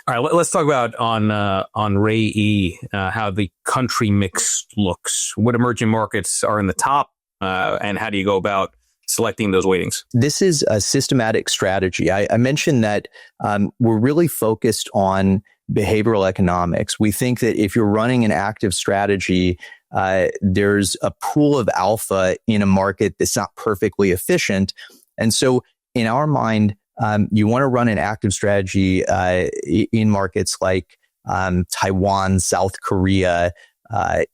All right, let's talk about on Ray E, how the country mix looks. What emerging markets are in the top, and how do you go about selecting those weightings? This is a systematic strategy. I mentioned that we're really focused on behavioral economics. We think that if you're running an active strategy, there's a pool of alpha in a market that's not perfectly efficient. And so in our mind, you want to run an active strategy in markets like Taiwan, South Korea,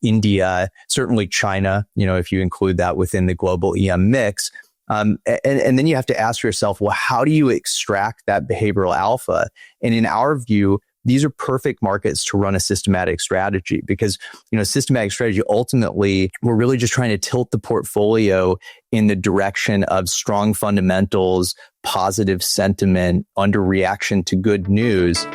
India, certainly China, if you include that within the global EM mix. And then you have to ask yourself, well, how do you extract that behavioral alpha? And in our view, these are perfect markets to run a systematic strategy because, systematic strategy, ultimately, we're really just trying to tilt the portfolio in the direction of strong fundamentals, positive sentiment, underreaction to good news.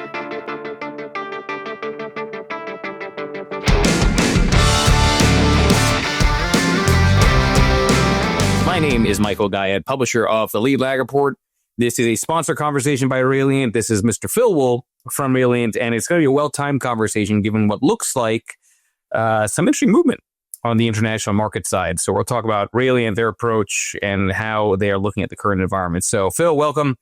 My name is Michael Guyette, publisher of the Lead Lag Report. This is a sponsored conversation by Reliant. This is Mr. Phil Wool from Reliant, and it's going to be a well-timed conversation given what looks like some interesting movement on the international market side. So we'll talk about Reliant, their approach, and how they are looking at the current environment. So Phil, welcome.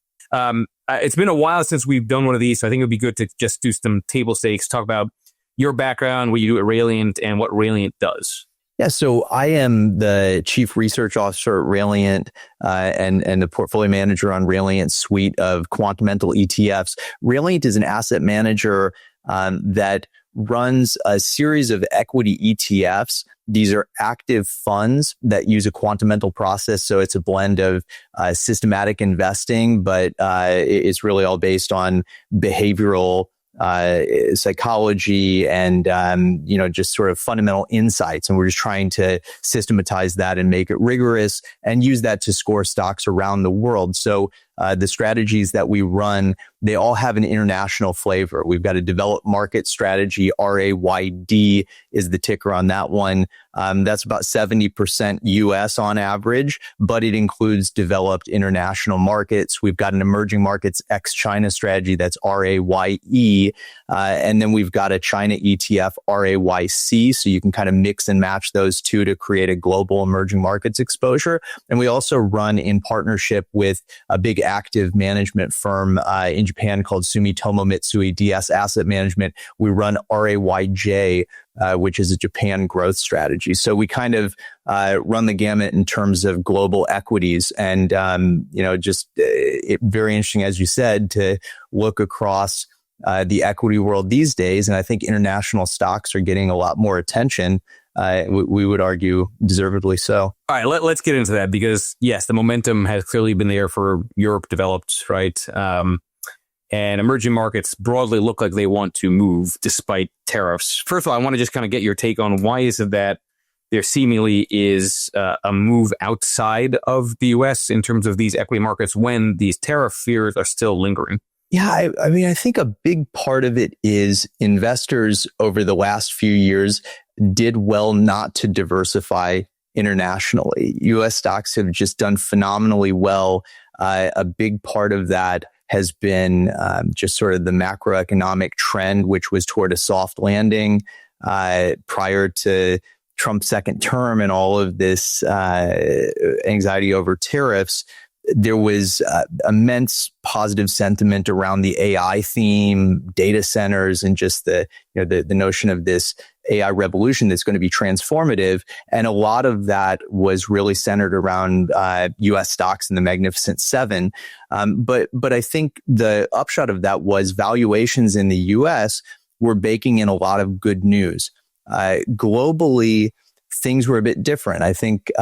It's been a while since we've done one of these, so I think it would be good to just do some table stakes, talk about your background, what you do at Reliant, and what Reliant does. Yeah, so I am the Chief Research Officer at Reliant and the portfolio manager on Reliant's suite of quantamental ETFs. Reliant is an asset manager that runs a series of equity ETFs. These are active funds that use a quantamental process, so it's a blend of systematic investing, but it's really all based on behavioral psychology and, just sort of fundamental insights. And we're just trying to systematize that and make it rigorous and use that to score stocks around the world. So the strategies that we run, they all have an international flavor. We've got a developed market strategy. RAYD is the ticker on that one. That's about 70% US on average, but it includes developed international markets. We've got an emerging markets ex-China strategy that's RAYE. And then we've got a China ETF, RAYC. So you can kind of mix and match those two to create a global emerging markets exposure. And we also run in partnership with a big active management firm in Japan called Sumitomo Mitsui DS Asset Management. We run RAYJ, which is a Japan growth strategy. So we kind of run the gamut in terms of global equities. And, very interesting, as you said, to look across the equity world these days. And I think international stocks are getting a lot more attention. We would argue deservedly so. All right, let's get into that because, yes, the momentum has clearly been there for Europe developed, right? And emerging markets broadly look like they want to move despite tariffs. First of all, I want to just kind of get your take on why is it that there seemingly is a move outside of the U.S. in terms of these equity markets when these tariff fears are still lingering? Yeah, I think a big part of it is investors over the last few years did well not to diversify internationally. U.S. stocks have just done phenomenally well. A big part of that has been just sort of the macroeconomic trend, which was toward a soft landing prior to Trump's second term and all of this anxiety over tariffs. There was immense positive sentiment around the AI theme, data centers, and just the notion of this AI revolution that's going to be transformative. And a lot of that was really centered around U.S. stocks and the Magnificent Seven. But I think the upshot of that was valuations in the U.S. were baking in a lot of good news. Globally, things were a bit different. I think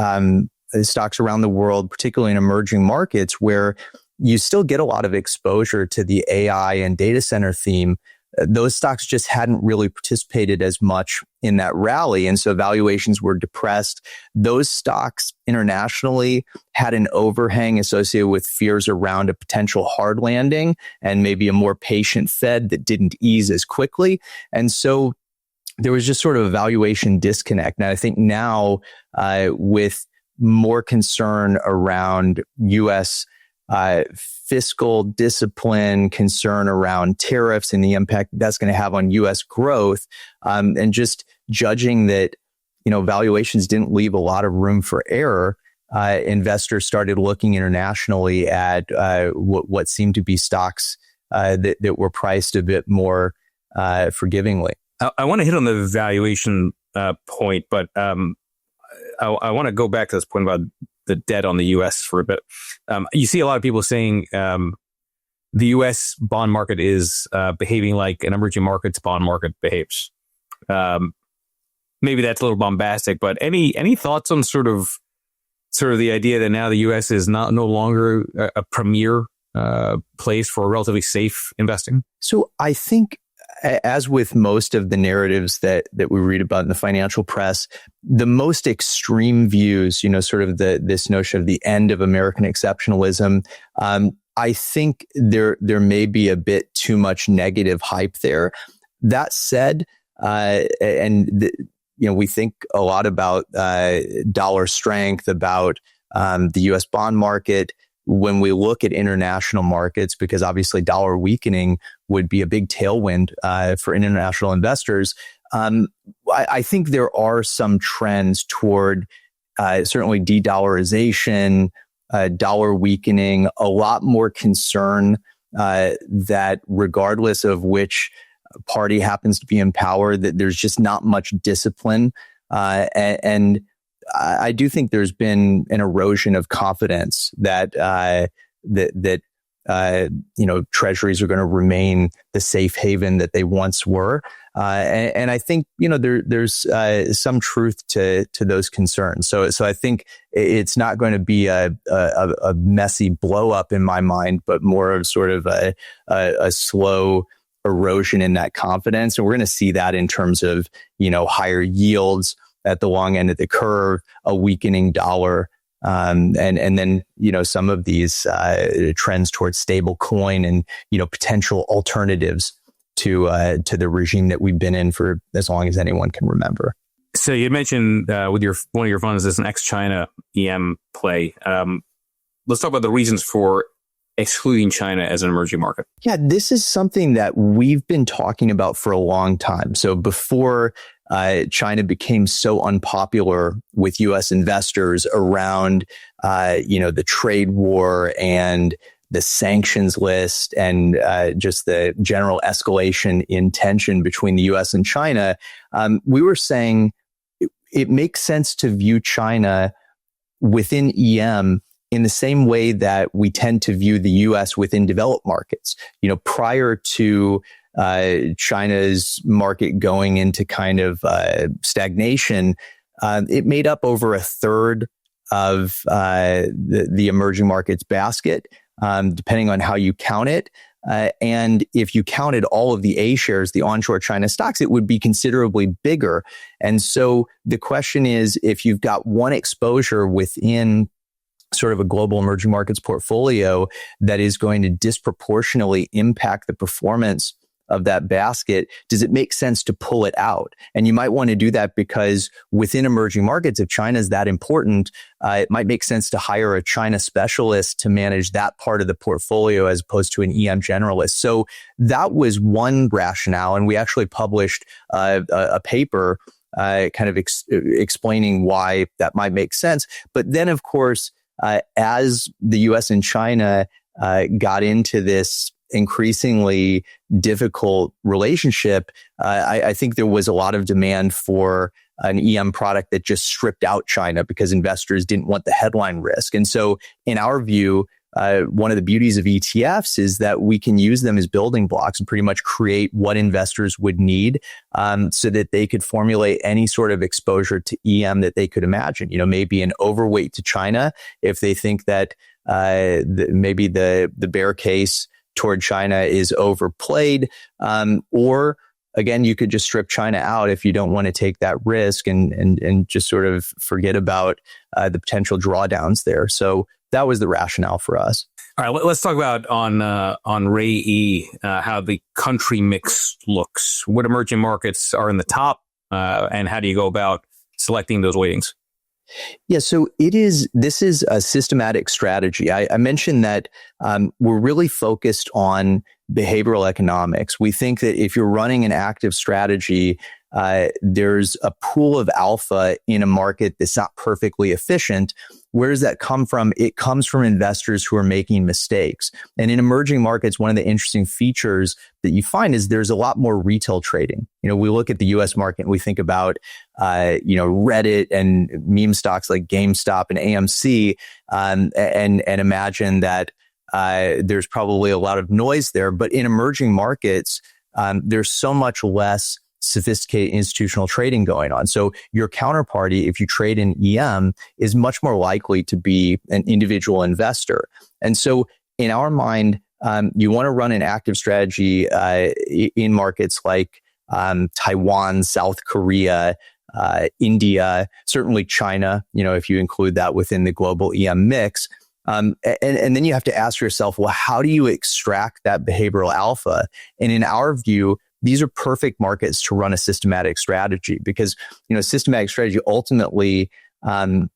stocks around the world, particularly in emerging markets, where you still get a lot of exposure to the AI and data center theme, those stocks just hadn't really participated as much in that rally. And so valuations were depressed. Those stocks internationally had an overhang associated with fears around a potential hard landing and maybe a more patient Fed that didn't ease as quickly. And so there was just sort of a valuation disconnect. And I think now with more concern around U.S. fiscal discipline, concern around tariffs and the impact that's going to have on U.S. growth, and just judging that, valuations didn't leave a lot of room for error, investors started looking internationally at what seemed to be stocks that were priced a bit more forgivingly. I want to hit on the valuation point, but I want to go back to this point about the debt on the U.S. for a bit. You see a lot of people saying the U.S. bond market is behaving like an emerging markets bond market behaves. Maybe that's a little bombastic, but any thoughts on sort of the idea that now the U.S. is no longer a premier place for relatively safe investing? So I think, as with most of the narratives that we read about in the financial press, the most extreme views, sort of this notion of the end of American exceptionalism, I think there may be a bit too much negative hype there. That said, we think a lot about dollar strength, about the U.S. bond market. When we look at international markets, because obviously dollar weakening would be a big tailwind for international investors, I think there are some trends toward certainly de-dollarization, dollar weakening, a lot more concern that regardless of which party happens to be in power, that there's just not much discipline. And I do think there's been an erosion of confidence that treasuries are going to remain the safe haven that they once were. And I think, there's some truth to those concerns. So I think it's not going to be a messy blow up in my mind, but more of sort of a slow erosion in that confidence. And we're going to see that in terms of, higher yields at the long end of the curve, a weakening dollar, and then some of these trends towards stable coin and potential alternatives to the regime that we've been in for as long as anyone can remember. So you mentioned with one of your funds is an ex-China EM play. Let's talk about the reasons for excluding China as an emerging market. Yeah, this is something that we've been talking about for a long time. So before China became so unpopular with U.S. investors around, the trade war and the sanctions list and just the general escalation in tension between the U.S. and China, we were saying it makes sense to view China within EM in the same way that we tend to view the U.S. within developed markets. Prior to China's market going into kind of stagnation, it made up over a third of the emerging markets basket, depending on how you count it. And if you counted all of the A shares, the onshore China stocks, it would be considerably bigger. And so the question is, if you've got one exposure within sort of a global emerging markets portfolio that is going to disproportionately impact the performance of that basket, does it make sense to pull it out? And you might want to do that because within emerging markets, if China is that important, it might make sense to hire a China specialist to manage that part of the portfolio as opposed to an EM generalist. So that was one rationale. And we actually published a paper kind of explaining why that might make sense. But then, of course, as the U.S. and China got into this increasingly difficult relationship, I think there was a lot of demand for an EM product that just stripped out China because investors didn't want the headline risk. And so in our view, one of the beauties of ETFs is that we can use them as building blocks and pretty much create what investors would need so that they could formulate any sort of exposure to EM that they could imagine. Maybe an overweight to China if they think that maybe the bear case toward China is overplayed, or again, you could just strip China out if you don't want to take that risk and just sort of forget about the potential drawdowns there. So that was the rationale for us. All right, let's talk about on Ray E, how the country mix looks. What emerging markets are in the top, and how do you go about selecting those weightings? Yeah, so this is a systematic strategy. I mentioned that we're really focused on behavioral economics. We think that if you're running an active strategy, there's a pool of alpha in a market that's not perfectly efficient. Where does that come from? It comes from investors who are making mistakes. And in emerging markets, one of the interesting features that you find is there's a lot more retail trading. We look at the US market and we think about, Reddit and meme stocks like GameStop and AMC, and imagine that there's probably a lot of noise there. But in emerging markets, there's so much less sophisticated institutional trading going on. So your counterparty, if you trade in EM, is much more likely to be an individual investor. And so in our mind, you want to run an active strategy in markets like Taiwan, South Korea, India, certainly China, if you include that within the global EM mix. And then you have to ask yourself, well, how do you extract that behavioral alpha? And in our view, these are perfect markets to run a systematic strategy because, systematic strategy ultimately, we're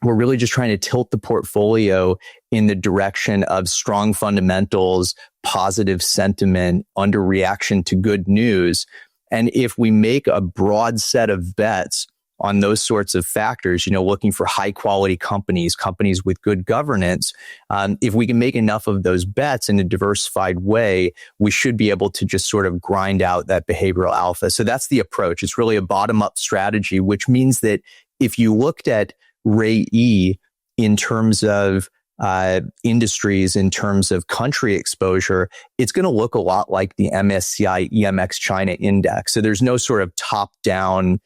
really just trying to tilt the portfolio in the direction of strong fundamentals, positive sentiment, underreaction to good news. And if we make a broad set of bets on those sorts of factors, looking for high quality companies with good governance, if we can make enough of those bets in a diversified way, we should be able to just sort of grind out that behavioral alpha. So that's the approach. It's really a bottom up strategy, which means that if you looked at Ray E in terms of industries, in terms of country exposure, it's going to look a lot like the MSCI EMX China index. So there's no sort of top down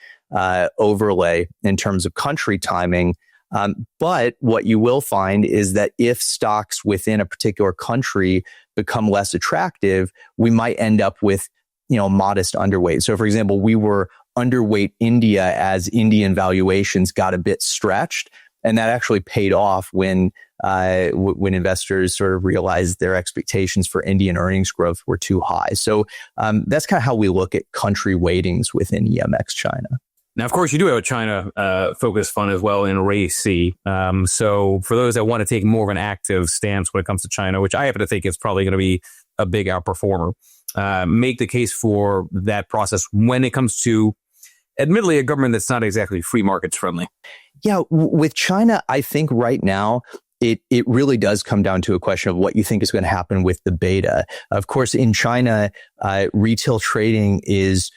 overlay in terms of country timing. But what you will find is that if stocks within a particular country become less attractive, we might end up with, modest underweight. So for example, we were underweight India as Indian valuations got a bit stretched. And that actually paid off when investors sort of realized their expectations for Indian earnings growth were too high. So that's kind of how we look at country weightings within EMX China. Now, of course, you do have a China focused fund as well in Ray C. So for those that want to take more of an active stance when it comes to China, which I happen to think is probably going to be a big outperformer, make the case for that process when it comes to, admittedly, a government that's not exactly free markets friendly. Yeah, with China, I think right now, it really does come down to a question of what you think is going to happen with the beta. Of course, in China, retail trading is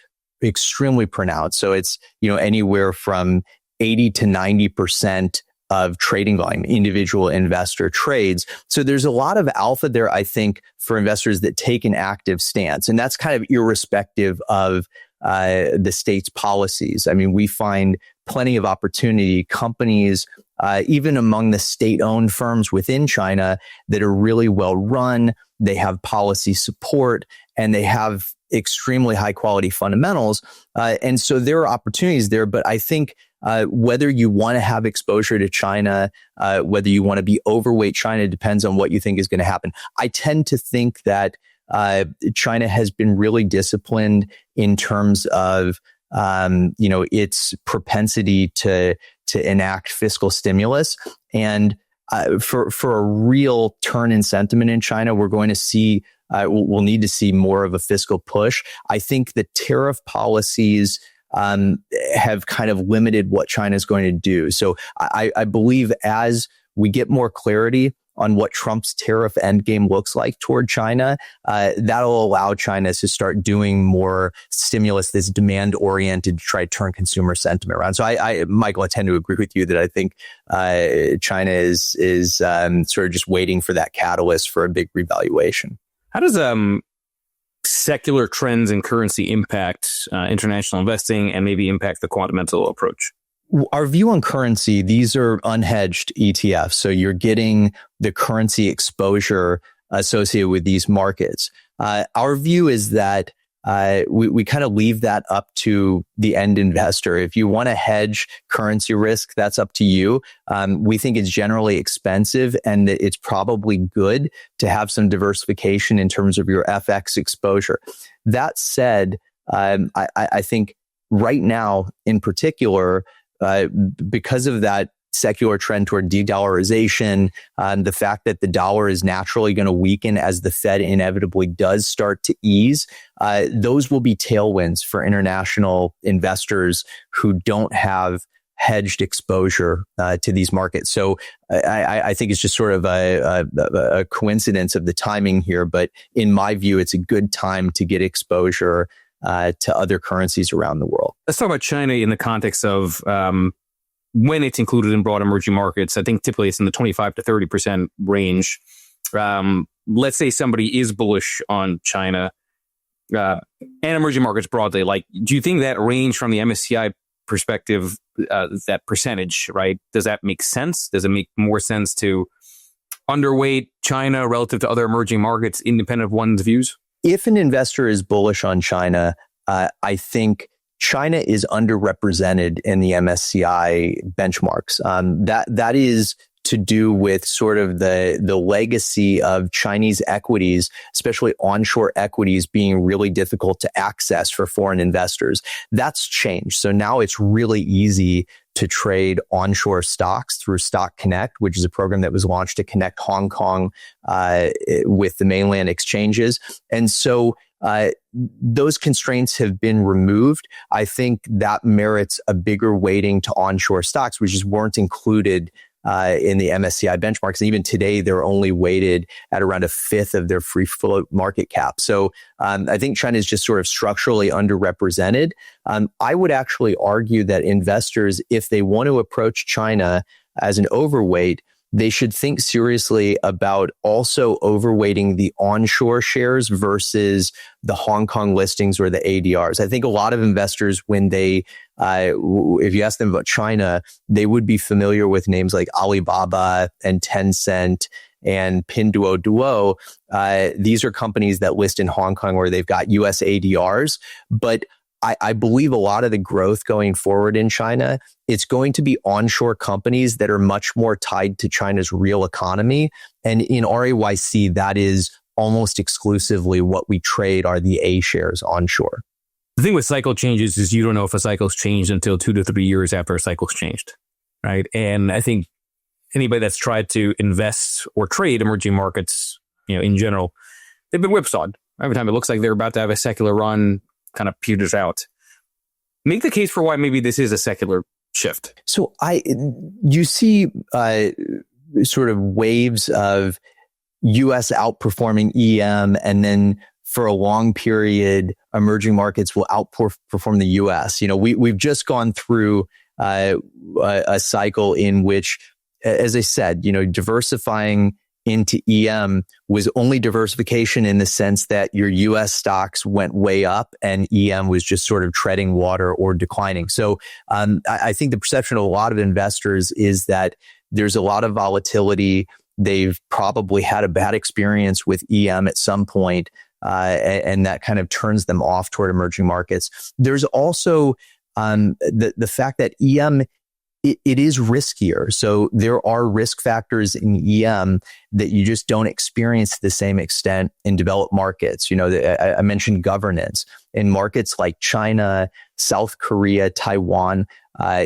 extremely pronounced. So it's, anywhere from 80 to 90% of trading volume, individual investor trades. So there's a lot of alpha there, I think, for investors that take an active stance. And that's kind of irrespective of the state's policies. I mean, we find plenty of opportunity, companies, even among the state-owned firms within China that are really well run, they have policy support, and they have extremely high quality fundamentals. And so there are opportunities there, but I think whether you want to have exposure to China, whether you want to be overweight China, depends on what you think is going to happen. I tend to think that China has been really disciplined in terms of its propensity to enact fiscal stimulus. And for a real turn in sentiment in China, we're going to see we'll need to see more of a fiscal push. I think the tariff policies have kind of limited what China is going to do. So I believe as we get more clarity on what Trump's tariff endgame looks like toward China, that'll allow China to start doing more stimulus that's demand oriented to try to turn consumer sentiment around. So Michael, I tend to agree with you that I think China is sort of just waiting for that catalyst for a big revaluation. How does secular trends in currency impact international investing and maybe impact the quantamental approach? Our view on currency, these are unhedged ETFs. So you're getting the currency exposure associated with these markets. Our view is that we kind of leave that up to the end investor. If you want to hedge currency risk, that's up to you. We think it's generally expensive and that it's probably good to have some diversification in terms of your FX exposure. That said, I think right now in particular, because of that secular trend toward de-dollarization, the fact that the dollar is naturally going to weaken as the Fed inevitably does start to ease, those will be tailwinds for international investors who don't have hedged exposure to these markets. So I think it's just sort of a coincidence of the timing here. But in my view, it's a good time to get exposure to other currencies around the world. Let's talk about China in the context of when it's included in broad emerging markets. I think typically it's in the 25 to 30% range. Let's say somebody is bullish on China and emerging markets broadly. Like, do you think that range from the MSCI perspective, that percentage, right? Does that make sense? Does it make more sense to underweight China relative to other emerging markets, independent of one's views? If an investor is bullish on China, I think China is underrepresented in the MSCI benchmarks. That is to do with sort of the legacy of Chinese equities, especially onshore equities, being really difficult to access for foreign investors. That's changed. So now it's really easy to trade onshore stocks through Stock Connect, which is a program that was launched to connect Hong Kong with the mainland exchanges. And so those constraints have been removed. I think that merits a bigger weighting to onshore stocks, which just weren't included in the MSCI benchmarks. And even today, they're only weighted at around a fifth of their free float market cap. So I think China is just sort of structurally underrepresented. I would actually argue that investors, if they want to approach China as an overweight, they should think seriously about also overweighting the onshore shares versus the Hong Kong listings or the ADRs. I think a lot of investors, when they, if you ask them about China, they would be familiar with names like Alibaba and Tencent and Pinduoduo. These are companies that list in Hong Kong where they've got US ADRs, but I believe a lot of the growth going forward in China, it's going to be onshore companies that are much more tied to China's real economy. And in RAYC, that is almost exclusively what we trade are the A shares onshore. The thing with cycle changes is you don't know if a cycle's changed until 2 to 3 years after a cycle's changed, right? And I think anybody that's tried to invest or trade emerging markets, in general, they've been whipsawed. Every time it looks like they're about to have a secular run, kind of peters out. Make the case for why maybe this is a secular shift. So you see sort of waves of US outperforming EM, and then for a long period, emerging markets will outperform the US. We've just gone through a cycle in which, as I said, diversifying into EM was only diversification in the sense that your US stocks went way up and EM was just sort of treading water or declining. So I think the perception of a lot of investors is that there's a lot of volatility. They've probably had a bad experience with EM at some point, and that kind of turns them off toward emerging markets. There's also the fact that EM, it is riskier. So there are risk factors in EM that you just don't experience to the same extent in developed markets. I mentioned governance. In markets like China, South Korea, Taiwan,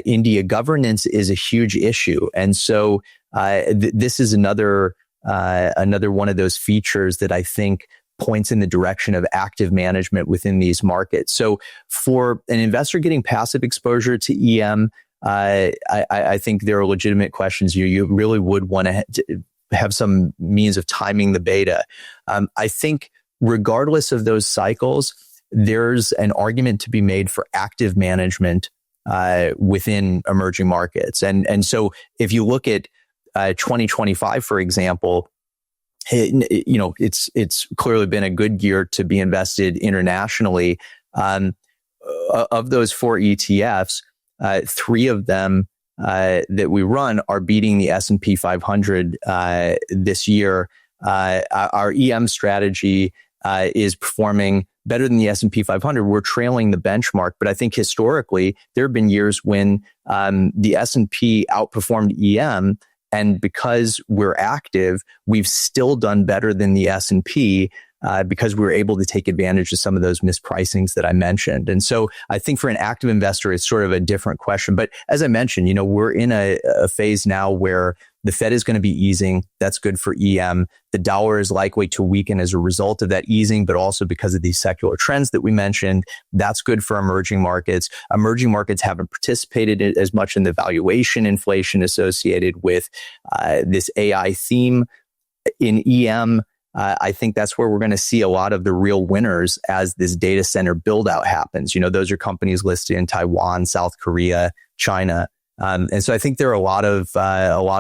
India, governance is a huge issue. And so this is another one of those features that I think points in the direction of active management within these markets. So for an investor getting passive exposure to EM, I think there are legitimate questions. You really would want to have some means of timing the beta. I think regardless of those cycles, there's an argument to be made for active management within emerging markets. And so if you look at 2025, for example, it's clearly been a good year to be invested internationally. Of those 4 ETFs, 3 of them that we run are beating the S&P 500 this year. Our EM strategy is performing better than the S&P 500. We're trailing the benchmark, but I think historically there have been years when the S&P outperformed EM, and because we're active, we've still done better than the S&P. because we were able to take advantage of some of those mispricings that I mentioned. And so I think for an active investor, it's sort of a different question. But as I mentioned, we're in a phase now where the Fed is going to be easing. That's good for EM. The dollar is likely to weaken as a result of that easing, but also because of these secular trends that we mentioned. That's good for emerging markets. Emerging markets haven't participated as much in the valuation inflation associated with this AI theme. In EM, I think that's where we're going to see a lot of the real winners as this data center build out happens. Those are companies listed in Taiwan, South Korea, China. And so I think there are a lot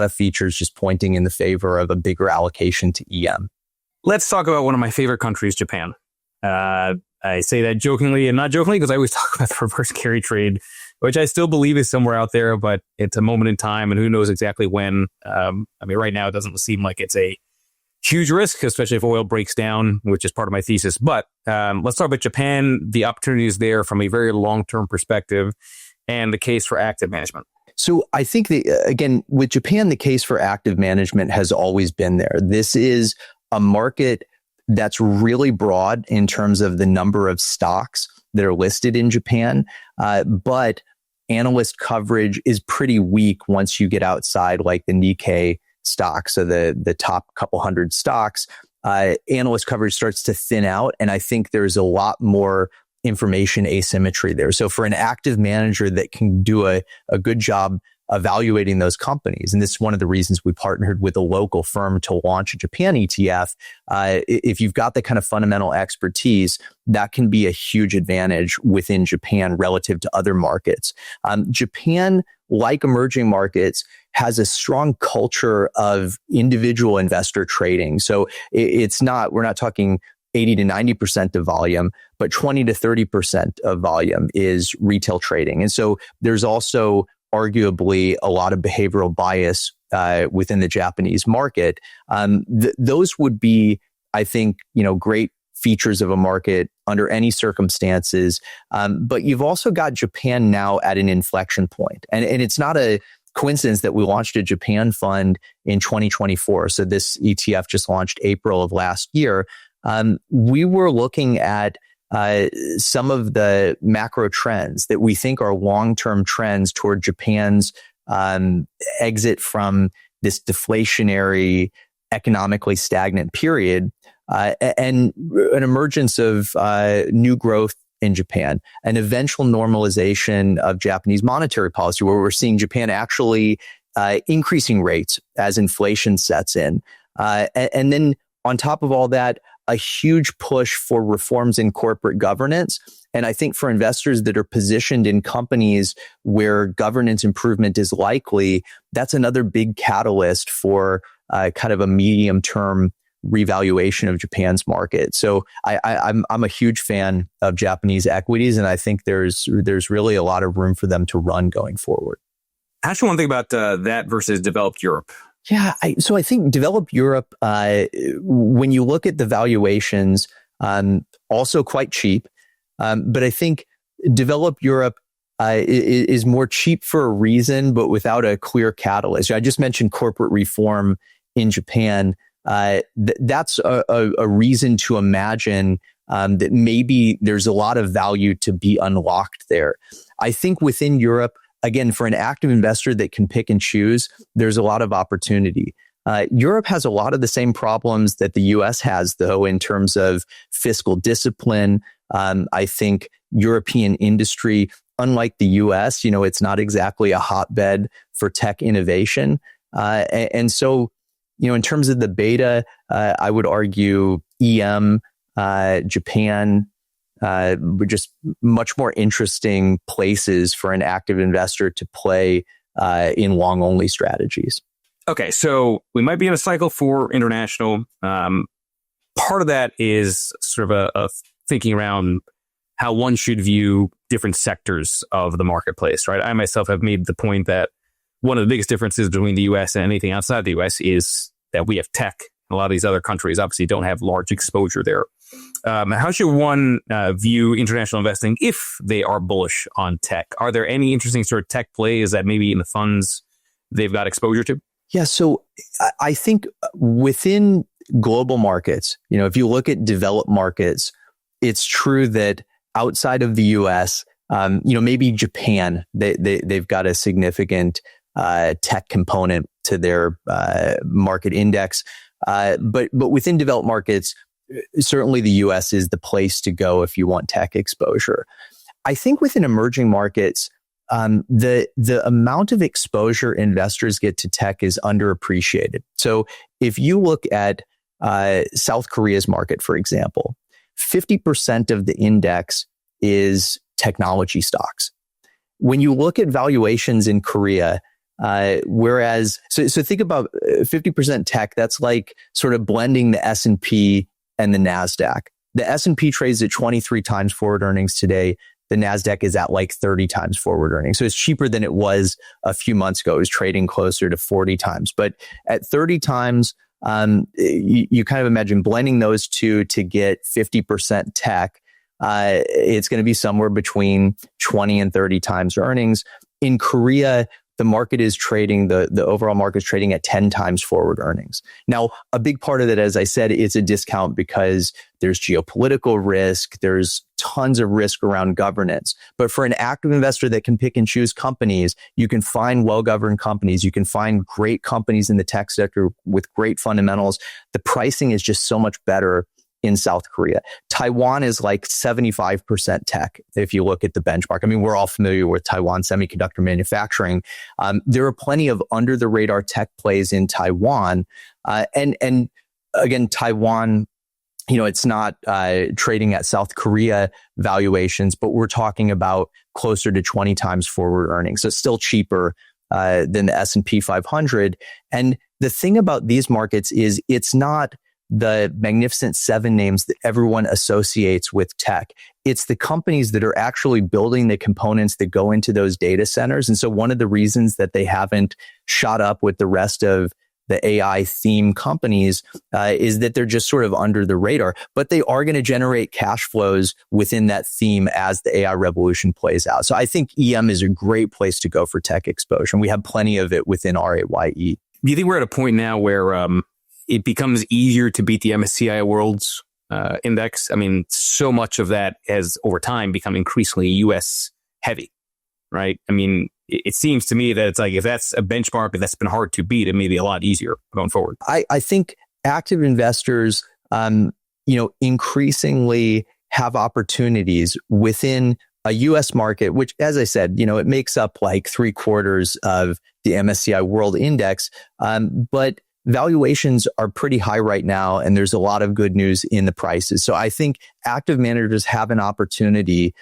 of features just pointing in the favor of a bigger allocation to EM. Let's talk about one of my favorite countries, Japan. I say that jokingly and not jokingly because I always talk about the reverse carry trade, which I still believe is somewhere out there, but it's a moment in time and who knows exactly when. Right now it doesn't seem like it's a huge risk, especially if oil breaks down, which is part of my thesis. But let's talk about Japan, the opportunities there from a very long-term perspective and the case for active management. So I think again, with Japan, the case for active management has always been there. This is a market that's really broad in terms of the number of stocks that are listed in Japan, but analyst coverage is pretty weak once you get outside like the Nikkei stocks, so the top couple hundred stocks. Analyst coverage starts to thin out, and I think there's a lot more information asymmetry there. So for an active manager that can do a good job evaluating those companies, and this is one of the reasons we partnered with a local firm to launch a Japan ETF, if you've got the kind of fundamental expertise, that can be a huge advantage within Japan relative to other markets. Japan, like emerging markets, has a strong culture of individual investor trading. So we're not talking 80 to 90% of volume, but 20 to 30% of volume is retail trading. And so there's also arguably a lot of behavioral bias within the Japanese market. Those would be, I think, great features of a market under any circumstances. But you've also got Japan now at an inflection point. And it's not a coincidence that we launched a Japan fund in 2024. So this ETF just launched April of last year. We were looking at some of the macro trends that we think are long-term trends toward Japan's exit from this deflationary, economically stagnant period, and an emergence of new growth in Japan, an eventual normalization of Japanese monetary policy, where we're seeing Japan actually increasing rates as inflation sets in. And then on top of all that, a huge push for reforms in corporate governance. And I think for investors that are positioned in companies where governance improvement is likely, that's another big catalyst for kind of a medium-term revaluation of Japan's market. So I'm a huge fan of Japanese equities, and I think there's really a lot of room for them to run going forward. How should one think about that versus developed Europe? Yeah, so I think developed Europe, when you look at the valuations, also quite cheap. But I think developed Europe is more cheap for a reason, but without a clear catalyst. I just mentioned corporate reform in Japan. That's a reason to imagine that maybe there's a lot of value to be unlocked there. I think within Europe, again, for an active investor that can pick and choose, there's a lot of opportunity. Europe has a lot of the same problems that the US has, though, in terms of fiscal discipline. I think European industry, unlike the US, it's not exactly a hotbed for tech innovation. And so, in terms of the beta, I would argue EM, Japan, were just much more interesting places for an active investor to play in long-only strategies. Okay, so we might be in a cycle for international. Part of that is sort of a thinking around how one should view different sectors of the marketplace, right? I myself have made the point that one of the biggest differences between the US and anything outside the US is that we have tech. A lot of these other countries obviously don't have large exposure there. How should one view international investing if they are bullish on tech? Are there any interesting sort of tech plays that maybe in the funds they've got exposure to? Yeah, so I think within global markets. If you look at developed markets, it's true that outside of the US, maybe Japan, they've got a significant tech component to their market index. But within developed markets, certainly the US is the place to go if you want tech exposure. I think within emerging markets, the amount of exposure investors get to tech is underappreciated. So if you look at South Korea's market, for example, 50% of the index is technology stocks. When you look at valuations in Korea, whereas, so think about 50% tech, that's like sort of blending the S&P and the NASDAQ. The S&P trades at 23 times forward earnings today. The NASDAQ is at like 30 times forward earnings. So it's cheaper than it was a few months ago. It was trading closer to 40 times. But at 30 times, you kind of imagine blending those two to get 50% tech. It's going to be somewhere between 20 and 30 times earnings. In Korea, the market is trading, the overall market is trading at 10 times forward earnings. Now, a big part of it, as I said, is a discount because there's geopolitical risk. There's tons of risk around governance. But for an active investor that can pick and choose companies, you can find well-governed companies. You can find great companies in the tech sector with great fundamentals. The pricing is just so much better in South Korea. Taiwan is like 75% tech. If you look at the benchmark, I mean, we're all familiar with Taiwan semiconductor manufacturing. There are plenty of under the radar tech plays in Taiwan. And again, Taiwan, it's not trading at South Korea valuations, but we're talking about closer to 20 times forward earnings. So it's still cheaper than the S&P 500. And the thing about these markets is it's not the magnificent seven names that everyone associates with tech. It's the companies that are actually building the components that go into those data centers. And so one of the reasons that they haven't shot up with the rest of the AI theme companies is that they're just sort of under the radar, but they are going to generate cash flows within that theme as the AI revolution plays out. So I think EM is a great place to go for tech exposure. And we have plenty of it within RAYE. Do you think we're at a point now where it becomes easier to beat the MSCI World's index? I mean, so much of that has over time become increasingly US heavy, right? I mean, it seems to me that it's like, if that's a benchmark that's been hard to beat, it may be a lot easier going forward. I think active investors, increasingly have opportunities within a US market, which, as I said, it makes up like 3/4 of the MSCI World Index. But valuations are pretty high right now, and there's a lot of good news in the prices. So I think active managers have an opportunity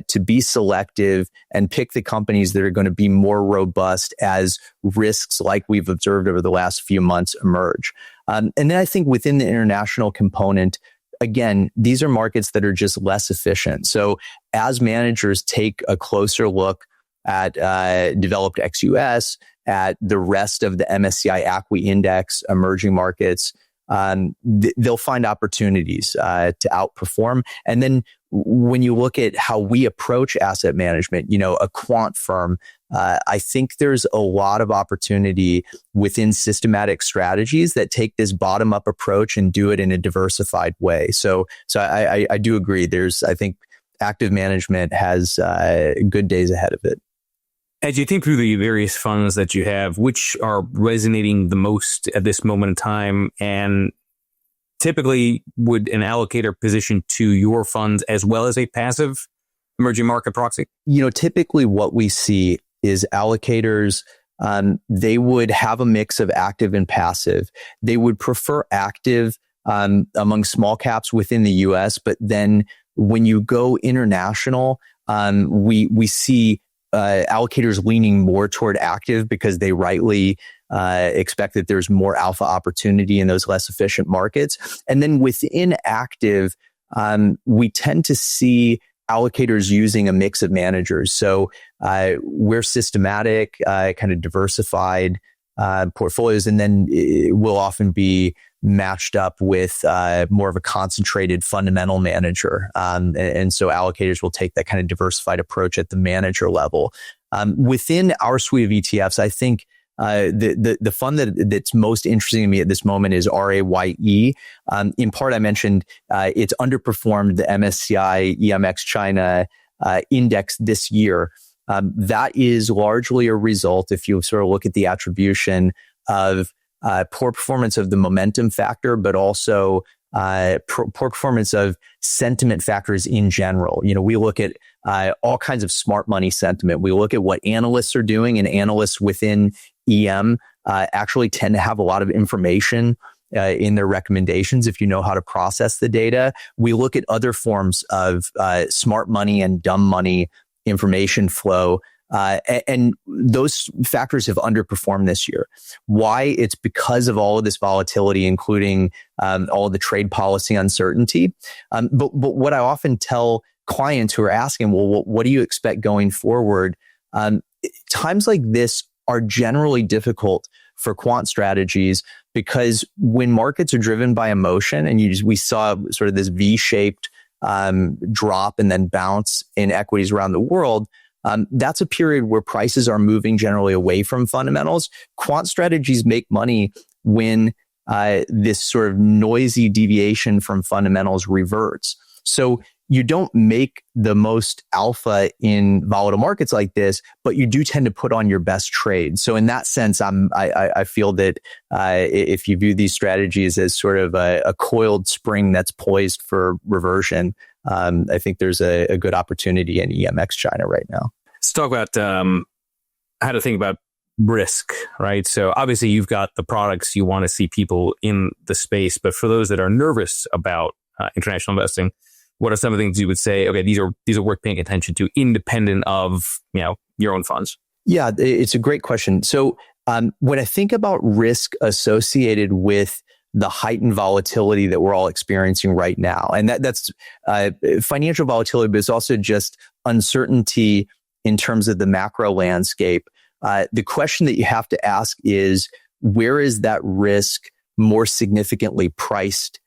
to be selective and pick the companies that are going to be more robust as risks like we've observed over the last few months emerge. And then I think within the international component, again, these are markets that are just less efficient. So as managers take a closer look at developed ex-US, at the rest of the MSCI ACWI index, emerging markets, they'll find opportunities to outperform. And then when you look at how we approach asset management, a quant firm, I think there's a lot of opportunity within systematic strategies that take this bottom-up approach and do it in a diversified way. So I do agree. I think active management has good days ahead of it. As you think through the various funds that you have, which are resonating the most at this moment in time, and typically would an allocator position to your funds as well as a passive emerging market proxy? Typically what we see is allocators, they would have a mix of active and passive. They would prefer active among small caps within the US, but then when you go international, we see allocators leaning more toward active because they rightly expect that there's more alpha opportunity in those less efficient markets. And then within active, we tend to see allocators using a mix of managers. So we're systematic, kind of diversified portfolios, and then it will often be matched up with more of a concentrated fundamental manager. And so allocators will take that kind of diversified approach at the manager level. Within our suite of ETFs, I think The fund that's most interesting to me at this moment is RAYE. In part, I mentioned it's underperformed the MSCI EMX China index this year. That is largely a result, if you sort of look at the attribution of poor performance of the momentum factor, but also poor performance of sentiment factors in general. We look at all kinds of smart money sentiment. We look at what analysts are doing, and analysts within EM actually tend to have a lot of information in their recommendations if you know how to process the data. We look at other forms of smart money and dumb money information flow. And those factors have underperformed this year. Why? It's because of all of this volatility, including all of the trade policy uncertainty. But what I often tell clients who are asking, well, what do you expect going forward? Times like this are generally difficult for quant strategies because when markets are driven by emotion, and we saw sort of this V-shaped drop and then bounce in equities around the world, that's a period where prices are moving generally away from fundamentals. Quant strategies make money when this sort of noisy deviation from fundamentals reverts. So you don't make the most alpha in volatile markets like this, but you do tend to put on your best trade. So in that sense, I feel that if you view these strategies as sort of a coiled spring that's poised for reversion, I think there's a good opportunity in EMX China right now. Let's talk about how to think about risk, right? So obviously you've got the products, you want to see people in the space, but for those that are nervous about international investing, what are some of the things you would say, okay, these are worth paying attention to independent of, your own funds? Yeah, it's a great question. So when I think about risk associated with the heightened volatility that we're all experiencing right now, and that's financial volatility, but it's also just uncertainty in terms of the macro landscape. The question that you have to ask is, where is that risk more significantly priced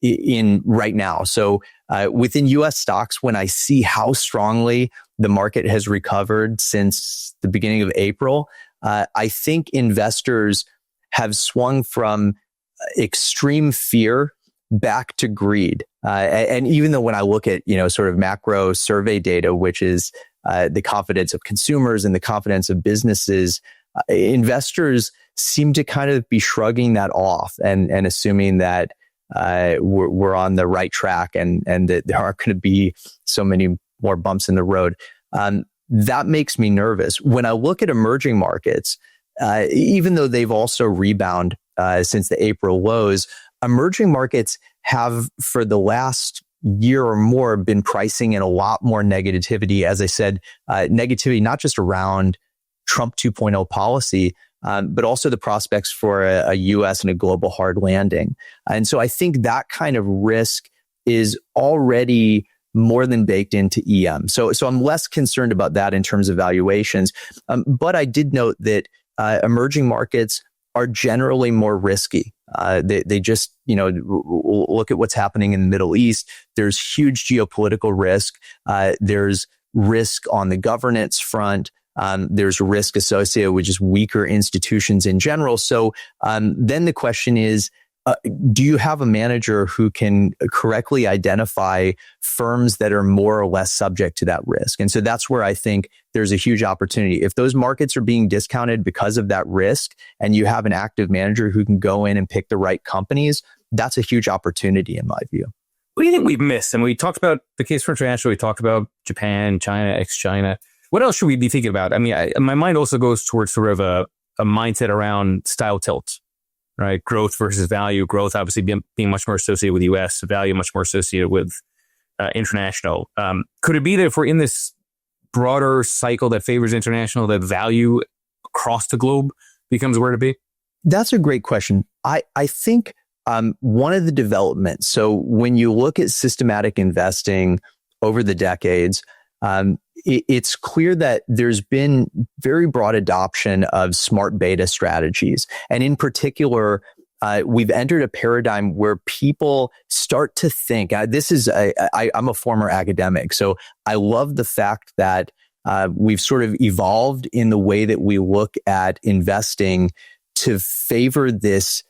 in right now? So within U.S. stocks, when I see how strongly the market has recovered since the beginning of April, I think investors have swung from extreme fear back to greed. And even though when I look at, sort of macro survey data, which is the confidence of consumers and the confidence of businesses, investors seem to kind of be shrugging that off and assuming that we're on the right track and that there aren't going to be so many more bumps in the road. That makes me nervous. When I look at emerging markets, even though they've also rebounded since the April lows, emerging markets have for the last year or more been pricing in a lot more negativity. As I said, negativity not just around Trump 2.0 policy, but also the prospects for a U.S. and a global hard landing. And so I think that kind of risk is already more than baked into EM. So I'm less concerned about that in terms of valuations. But I did note that emerging markets are generally more risky. They just, look at what's happening in the Middle East. There's huge geopolitical risk. There's risk on the governance front. There's risk associated with just weaker institutions in general. So then the question is, do you have a manager who can correctly identify firms that are more or less subject to that risk? And so that's where I think there's a huge opportunity. If those markets are being discounted because of that risk, and you have an active manager who can go in and pick the right companies, that's a huge opportunity in my view. What do you think we've missed? And we talked about the case for international. We talked about Japan, China, ex-China. What else should we be thinking about? I mean, my mind also goes towards sort of a mindset around style tilt, right? Growth versus value. Growth obviously being much more associated with the U.S., value much more associated with international. Could it be that if we're in this broader cycle that favors international, that value across the globe becomes where to be? That's a great question. I think one of the developments, so when you look at systematic investing over the decades, it's clear that there's been very broad adoption of smart beta strategies. And in particular, we've entered a paradigm where people start to think, I'm a former academic, so I love the fact that we've sort of evolved in the way that we look at investing to favor this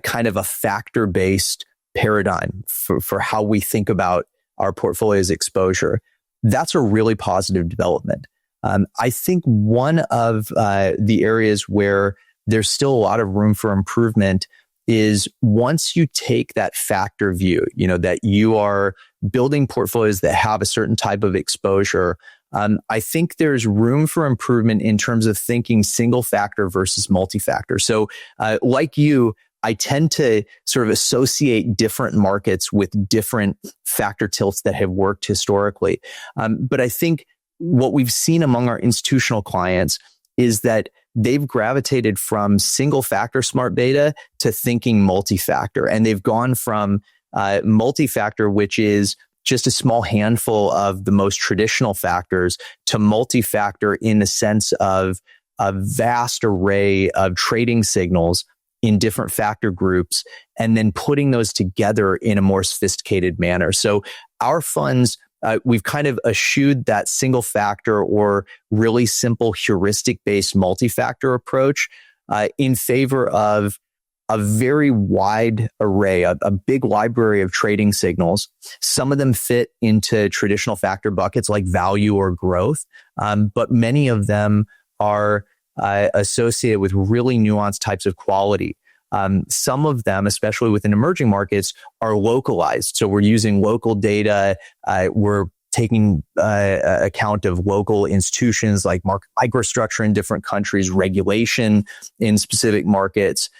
kind of a factor-based paradigm for how we think about our portfolio's exposure. That's a really positive development. I think one of the areas where there's still a lot of room for improvement is once you take that factor view, that you are building portfolios that have a certain type of exposure. I think there's room for improvement in terms of thinking single factor versus multi-factor. So like you, I tend to sort of associate different markets with different factor tilts that have worked historically. But I think what we've seen among our institutional clients is that they've gravitated from single factor smart beta to thinking multi-factor. And they've gone from multi-factor, which is just a small handful of the most traditional factors, to multi-factor in the sense of a vast array of trading signals in different factor groups, and then putting those together in a more sophisticated manner. So our funds, we've kind of eschewed that single factor or really simple heuristic-based multi-factor approach in favor of a very wide array, a big library of trading signals. Some of them fit into traditional factor buckets like value or growth, but many of them are associated with really nuanced types of quality. Some of them, especially within emerging markets, are localized. So we're using local data. We're taking account of local institutions like market microstructure in different countries, regulation in specific markets.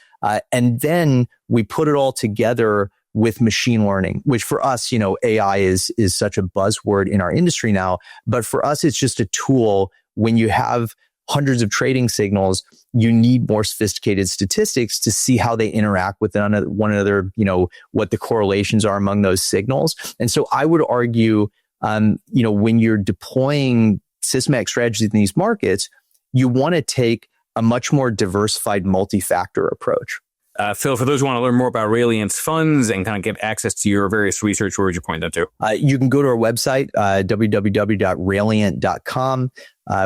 And then we put it all together with machine learning, which for us, AI is such a buzzword in our industry now. But for us, it's just a tool. When you have hundreds of trading signals, you need more sophisticated statistics to see how they interact with one another, what the correlations are among those signals. And so I would argue, when you're deploying systematic strategies in these markets, you want to take a much more diversified multi-factor approach. Phil, for those who want to learn more about Reliant's funds and kind of get access to your various research, where would you point them to? You can go to our website, www.reliant.com.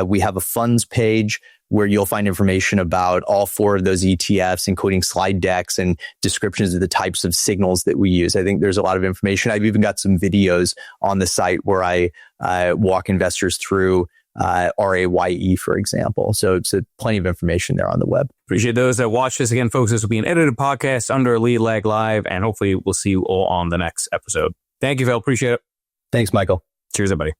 We have a funds page where you'll find information about all 4 of those ETFs, including slide decks and descriptions of the types of signals that we use. I think there's a lot of information. I've even got some videos on the site where I walk investors through RAYE, for example. So plenty of information there on the web. Appreciate those that watch this. Again, folks, this will be an edited podcast under Lead Lag Live, and hopefully we'll see you all on the next episode. Thank you, Phil. Appreciate it. Thanks, Michael. Cheers, everybody.